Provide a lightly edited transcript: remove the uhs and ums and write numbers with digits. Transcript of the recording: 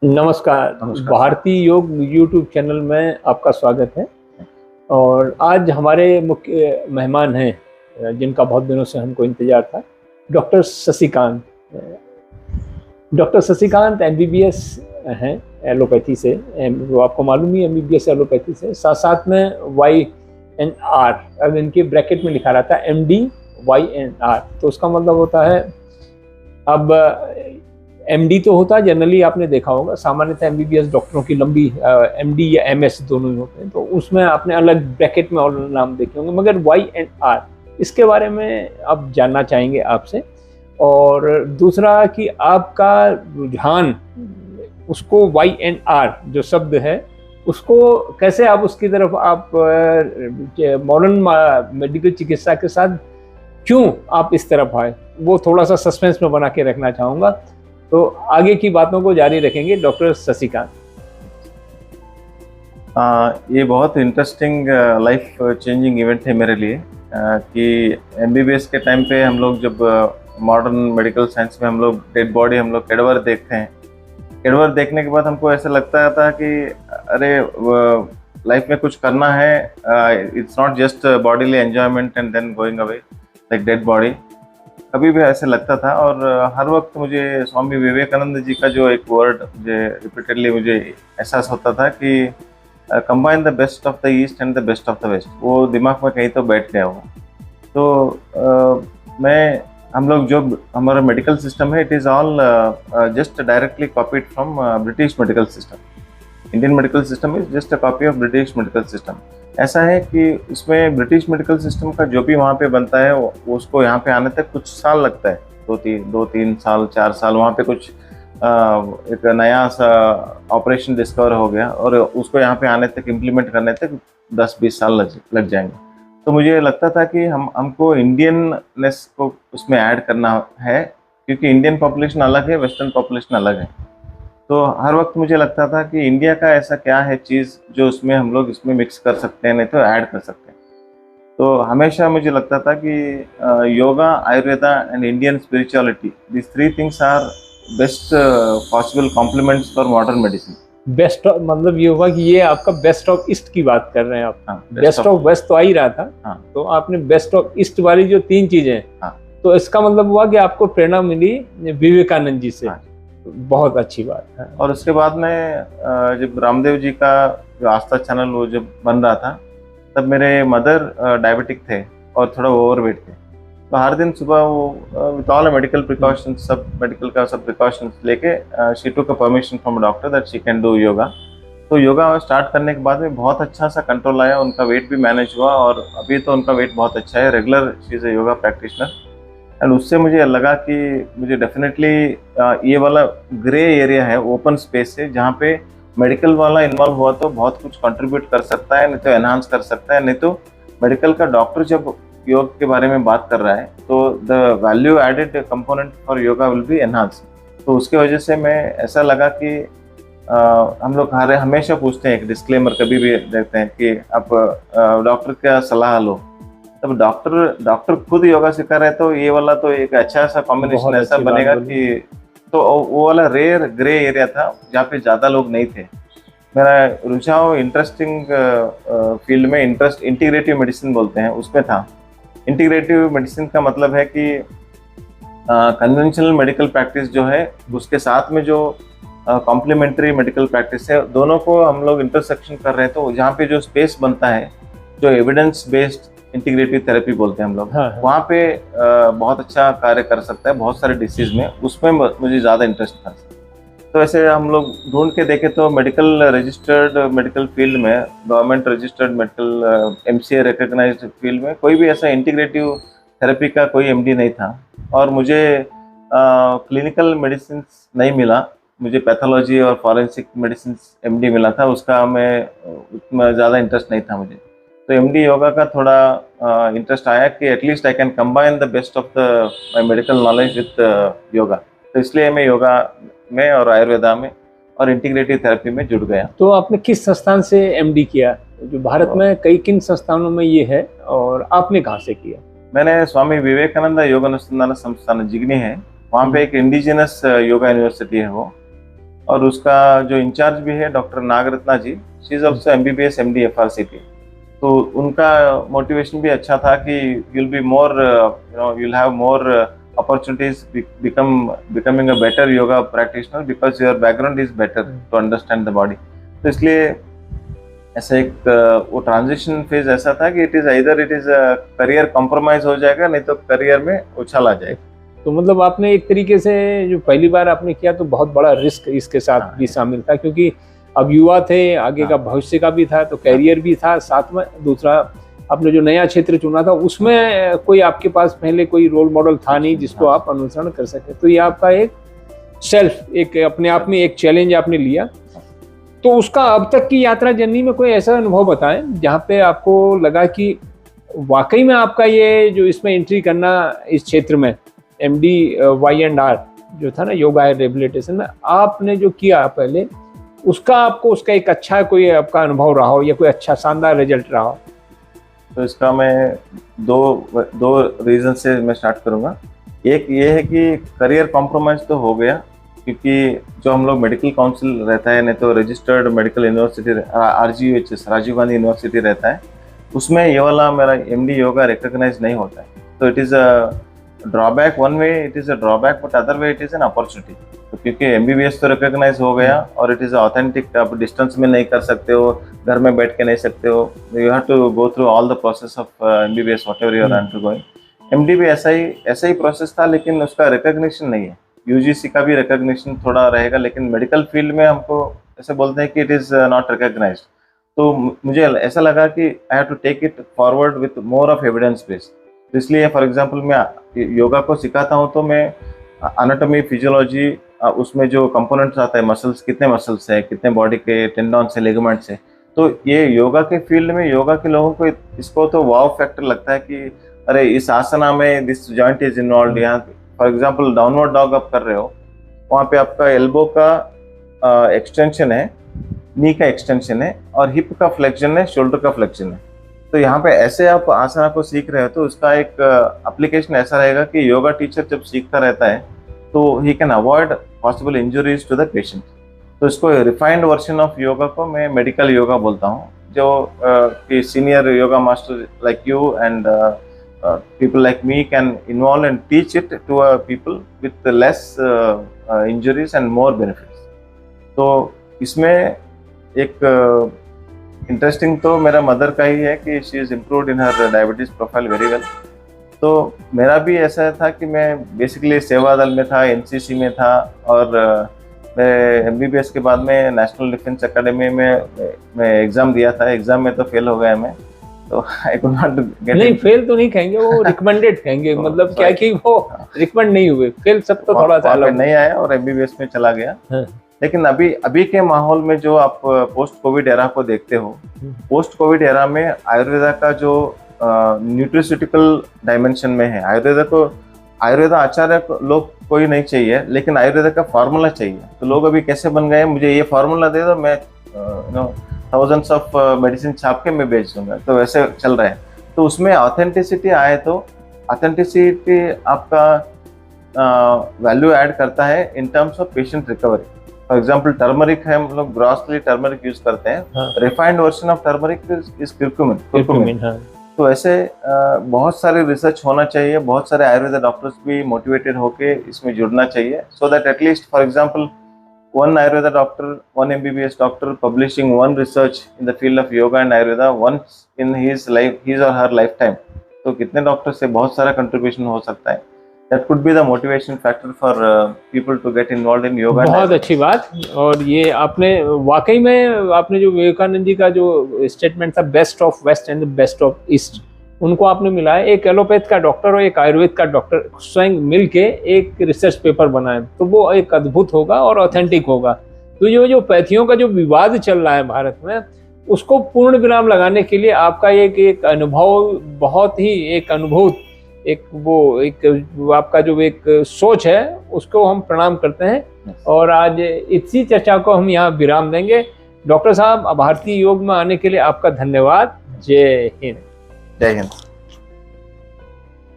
नमस्कार। नमस्कार सर। भारतीय योग यूट्यूब चैनल में आपका स्वागत है। और आज हमारे मुख्य मेहमान हैं जिनका बहुत दिनों से हमको इंतजार था, doctor Shashikant. Doctor Shashikant MBBS हैं एलोपैथी से। वो आपको मालूम ही, एमबीबीएस एलोपैथी से साथ साथ में YNR, अब इनके ब्रैकेट में लिखा रहता है MD YNR, तो उसका मतलब होता है, अब MD तो होता है जनरली, आपने देखा होगा सामान्यतः एमबीबीएस डॉक्टरों की लंबी MD या MS दोनों ही होते हैं, तो उसमें आपने अलग ब्रैकेट में और नाम देखे होंगे, मगर YNR इसके बारे में आप जानना चाहेंगे आपसे। और दूसरा कि आपका रुझान उसको YNR जो शब्द है उसको कैसे आप उसकी तरफ आप मॉडर्न मेडिकल चिकित्सा के साथ क्यों आप इस तरफ आए, वो थोड़ा सा सस्पेंस में बना के रखना चाहूँगा। तो आगे की बातों को जारी रखेंगे डॉक्टर शशिकांत। ये बहुत इंटरेस्टिंग लाइफ चेंजिंग इवेंट है मेरे लिए कि एमबीबीएस के टाइम पे हम लोग जब मॉडर्न मेडिकल साइंस में हम लोग डेड बॉडी, हम लोग कैडवर देखते हैं। कैडवर देखने के बाद हमको ऐसा लगता था कि अरे लाइफ में कुछ करना है, it's not just bodily enjoyment and then going away like dead body. कभी भी ऐसे लगता था। और हर वक्त मुझे स्वामी विवेकानंद जी का जो एक वर्ड मुझे रिपीटेडली मुझे एहसास होता था कि combine the best of the east and the best of the west, वो दिमाग में कहीं तो बैठ गया हुआ। तो हम लोग जो हमारा मेडिकल सिस्टम है, it is all just directly copied from British medical system. Indian medical system is just a copy of British medical system. ऐसा है कि उसमें ब्रिटिश मेडिकल सिस्टम का जो भी वहाँ पे बनता है वो उसको यहाँ पे आने तक कुछ साल लगता है, दो तीन साल 4 साल। वहाँ पे कुछ एक नया सा ऑपरेशन डिस्कवर हो गया और उसको यहाँ पे आने तक, इम्प्लीमेंट करने तक 10-20 साल लग जाएंगे। तो मुझे लगता था कि हमको इंडियननेस को उसमें ऐड करना है, क्योंकि इंडियन पॉपुलेशन अलग है, वेस्टर्न पॉपुलेशन अलग है। तो हर वक्त मुझे लगता था कि इंडिया का ऐसा क्या है चीज़ जो उसमें हम लोग इसमें मिक्स कर सकते हैं, नहीं तो ऐड कर सकते हैं। तो हमेशा मुझे लगता था कि yoga, Ayurveda and Indian spirituality, this 3 things are best possible complements for modern medicine. Best मतलब ये होगा कि ये आपका बेस्ट ऑफ ईस्ट की बात कर रहे हैं आप। हाँ, बेस्ट ऑफ वेस्ट तो आ ही रहा था। हाँ, तो आपने बेस्ट ऑफ ईस्ट वाली जो 3 चीजें, हाँ, तो इसका मतलब हुआ कि आपको प्रेरणा मिली विवेकानंद जी से। हाँ, बहुत अच्छी बात है। और उसके बाद में जब रामदेव जी का जो आस्था चैनल वो जब बन रहा था, तब मेरे मदर डायबिटिक थे और थोड़ा ओवरवेट थे। तो हर दिन सुबह वो विद ऑल मेडिकल प्रिकॉशंस, सब मेडिकल का सब प्रिकॉशंस लेके शी टूक अ permission from doctor that she can do yoga. तो योगा स्टार्ट करने के बाद में बहुत अच्छा सा कंट्रोल आया, उनका वेट भी मैनेज हुआ और अभी तो उनका वेट बहुत अच्छा है। Regular she is a yoga practitioner. And उससे मुझे लगा कि मुझे डेफिनेटली ये वाला ग्रे एरिया है, ओपन स्पेस है, जहाँ पे मेडिकल वाला इन्वॉल्व हुआ तो बहुत कुछ कंट्रीब्यूट कर सकता है, नहीं तो एनहांस कर सकता है। नहीं तो मेडिकल का डॉक्टर जब योग के बारे में बात कर रहा है तो the value added component for yoga will be enhance. तो उसके वजह से मैं ऐसा लगा कि हम लोग हमेशा पूछते हैं, एक डिस्क्लेमर कभी भी देते हैं कि आप डॉक्टर का सलाह लो। तब डॉक्टर खुद योगा सिखा रहे, तो ये वाला तो एक अच्छा सा कॉम्बिनेशन ऐसा बनेगा कि, तो वो वाला रेयर ग्रे एरिया था जहाँ पे ज़्यादा लोग नहीं थे। मेरा रुझाव इंटरेस्टिंग फील्ड में, इंटीग्रेटिव मेडिसिन बोलते हैं, उसमें था। इंटीग्रेटिव मेडिसिन का मतलब है कि कन्वेंशनल मेडिकल प्रैक्टिस जो है उसके साथ में जो कॉम्प्लीमेंट्री मेडिकल प्रैक्टिस है, दोनों को हम लोग इंटरसेक्शन कर रहे हैं। तो जहाँ पे जो स्पेस बनता है, जो एविडेंस बेस्ड इंटीग्रेटिव थेरेपी बोलते हैं हम लोग, हाँ, हाँ। वहाँ पे बहुत अच्छा कार्य कर सकता है बहुत सारे डिसीज में। उसमें मुझे ज़्यादा इंटरेस्ट था। तो ऐसे हम लोग ढूंढ के देखे तो मेडिकल रजिस्टर्ड मेडिकल फील्ड में, government registered medical MCA recognised field में कोई भी ऐसा इंटीग्रेटिव थेरेपी का कोई MD नहीं था। और मुझे क्लिनिकल मेडिसिन नहीं मिला, मुझे पैथोलॉजी और फॉरेंसिक मेडिसिन MD मिला था। उसका मैं उतना ज़्यादा इंटरेस्ट नहीं था मुझे। तो MD योगा का थोड़ा इंटरेस्ट आया कि at least I can combine the best of the my medical knowledge with yoga. तो इसलिए मैं योगा में और आयुर्वेदा में और इंटीग्रेटिव थेरेपी में जुड़ गया। तो आपने किस संस्थान से MD किया? जो भारत में किन संस्थानों में ये है, और आपने कहाँ से किया? मैंने स्वामी विवेकानंद योग अनुसंधान संस्थान जिगनी है, वहाँ पे एक इंडिजिनस योगा यूनिवर्सिटी है वो। और उसका जो इंचार्ज भी है doctor Nagaratna ji, she is also MBBS MD FRCP। तो उनका मोटिवेशन भी अच्छा था कि you'll be more you'll have more opportunities becoming a better yoga practitioner because your background is better to understand the body। तो इसलिए ऐसा एक वो ट्रांजिशन फेज ऐसा था कि इट इज करियर कॉम्प्रोमाइज हो जाएगा, नहीं तो करियर में उछाल आ जाएगा। तो मतलब आपने एक तरीके से जो पहली बार आपने किया तो बहुत बड़ा रिस्क इसके साथ भी शामिल था, क्योंकि अब युवा थे, आगे का भविष्य का भी था, तो कैरियर भी था, साथ में दूसरा आपने जो नया क्षेत्र चुना था उसमें कोई आपके पास पहले कोई रोल मॉडल था नहीं जिसको आप अनुसरण कर सके। तो ये आपका एक अपने आप में एक चैलेंज आपने लिया। तो उसका अब तक की यात्रा जर्नी में कोई ऐसा अनुभव बताएं जहाँ पे आपको लगा कि वाकई में आपका ये जो इसमें एंट्री करना इस क्षेत्र में MD Y&R जो था ना, योगा रिहेबिलिटेशन में, आपने जो किया पहले उसका एक अच्छा कोई आपका अनुभव रहा हो या कोई अच्छा शानदार रिजल्ट रहा हो? तो इसका मैं दो रीजन से मैं स्टार्ट करूँगा। एक ये है कि करियर कॉम्प्रोमाइज तो हो गया, क्योंकि जो हम लोग मेडिकल काउंसिल रहता है, नहीं तो registered medical university RGUHS Rajiv Gandhi university रहता है, उसमें ये वाला मेरा MD योगा रिकॉग्नाइज नहीं होता है। तो it is a drawback, one way it is a drawback, but other way it is an opportunity. तो क्योंकि MBBS तो रिकॉग्नाइज हो गया और इट इज़ ऑथेंटिक, आप डिस्टेंस में नहीं कर सकते हो, घर में बैठ के नहीं सकते हो, you have to go through all the process of MBBS whatever you are undergoing. MD भी ऐसा ही प्रोसेस था, लेकिन उसका रिकॉग्निशन नहीं है। UGC का भी रिकॉग्निशन थोड़ा रहेगा, लेकिन मेडिकल फील्ड में हमको ऐसे बोलते हैं कि इट इज़ नॉट रिकॉग्नाइज्ड। तो मुझे ऐसा लगा कि I have to take it forward with more of evidence based. तो इसलिए फॉर एग्जांपल मैं योगा को सिखाता हूँ तो मैं एनाटॉमी, फिजियोलॉजी, उसमें जो कंपोनेंट्स आता है, मसल्स, कितने मसल्स है, कितने बॉडी के टेंडॉन्स है, लिगामेंट्स है, तो ये योगा के फील्ड में योगा के लोगों को इसको तो वाव फैक्टर लगता है कि अरे इस आसना में दिस जॉइंट इज इन्वॉल्व। यहाँ फॉर एग्जांपल डाउनवर्ड डॉग आप कर रहे हो, वहाँ पे आपका एल्बो का एक्सटेंशन है, नी का एक्सटेंशन है, और हिप का फ्लेक्शन है, शोल्डर का फ्लेक्शन है। तो यहाँ पे ऐसे आप आसना को सीख रहे हो, तो उसका एक एप्लीकेशन ऐसा रहेगा कि योगा टीचर जब सीखता रहता है तो he can avoid possible injuries to the patient. तो इसको रिफाइंड वर्जन ऑफ योगा को मैं मेडिकल योगा बोलता हूँ, जो कि senior yoga master like you and people like me can involve and teach it to people with less injuries and more benefits। तो इसमें एक इंटरेस्टिंग तो मेरा मदर का ही है कि she is improved in her diabetes profile very well. तो मेरा भी ऐसा था कि मैं बेसिकली सेवा दल में था, NCC में था, और मैं MBBS के बाद में नेशनल डिफेंस एकेडमी में मैं एग्ज़ाम दिया था। एग्ज़ाम में तो फेल हो गया मैं, तो आई कुड नॉट गेट। नहीं, फेल तो नहीं कहेंगे, वो रिकमेंडेड कहेंगे, मतलब क्या कि वो रिकमेंड नहीं हुए, फेल सब तो थोड़ा सा अलग नहीं आया और MBBS में चला गया। लेकिन अभी के माहौल में जो आप पोस्ट कोविड एरा को देखते हो, पोस्ट कोविड एरा में आयुर्वेदा का जो न्यूट्रिस्यूटिकल डायमेंशन में है, आयुर्वेदा आचार्य लोग कोई नहीं चाहिए, लेकिन आयुर्वेदा का फार्मूला चाहिए। तो लोग अभी कैसे बन गए, मुझे ये फार्मूला दे दो, मैं थाउजेंड्स ऑफ मेडिसिन छाप के मैं बेच दूंगा, तो वैसे चल रहा है। तो उसमें ऑथेंटिसिटी आए, तो ऑथेंटिसिटी आपका वैल्यू ऐड करता है in terms of patient recovery. For example turmeric है, हम लोग ग्रॉसली टर्मरिक यूज करते हैं, refined version of turmeric is curcumin. तो ऐसे बहुत सारे रिसर्च होना चाहिए, बहुत सारे आयुर्वेदा डॉक्टर्स भी मोटिवेटेड होके इसमें जुड़ना चाहिए, so that at least for example one Ayurveda doctor, one MBBS doctor publishing one research in the field of yoga and Ayurveda once in his or her lifetime, तो कितने डॉक्टर से बहुत सारा कंट्रीब्यूशन हो सकता है। That could be the motivation factor for people to get involved in yoga। बहुत अच्छी बात। और ये आपने वाकई में आपने जो विवेकानंद जी का जो स्टेटमेंट था, best of west and best of east, उनको आपने मिलाया। एक एलोपैथ का डॉक्टर और एक आयुर्वेद का डॉक्टर स्वयं मिलके एक रिसर्च पेपर बनाए, तो वो एक अद्भुत होगा और ऑथेंटिक होगा। तो जो पैथियों का जो विवाद चल रहा है भारत में, उसको पूर्ण विराम लगाने के लिए आपका एक अनुभव, बहुत ही एक अनुभूत, एक आपका जो एक सोच है, उसको हम प्रणाम करते हैं। और आज इसी चर्चा को हम यहाँ विराम देंगे। डॉक्टर साहब, भारतीय योग में आने के लिए आपका धन्यवाद। जय हिंद। जय हिंद।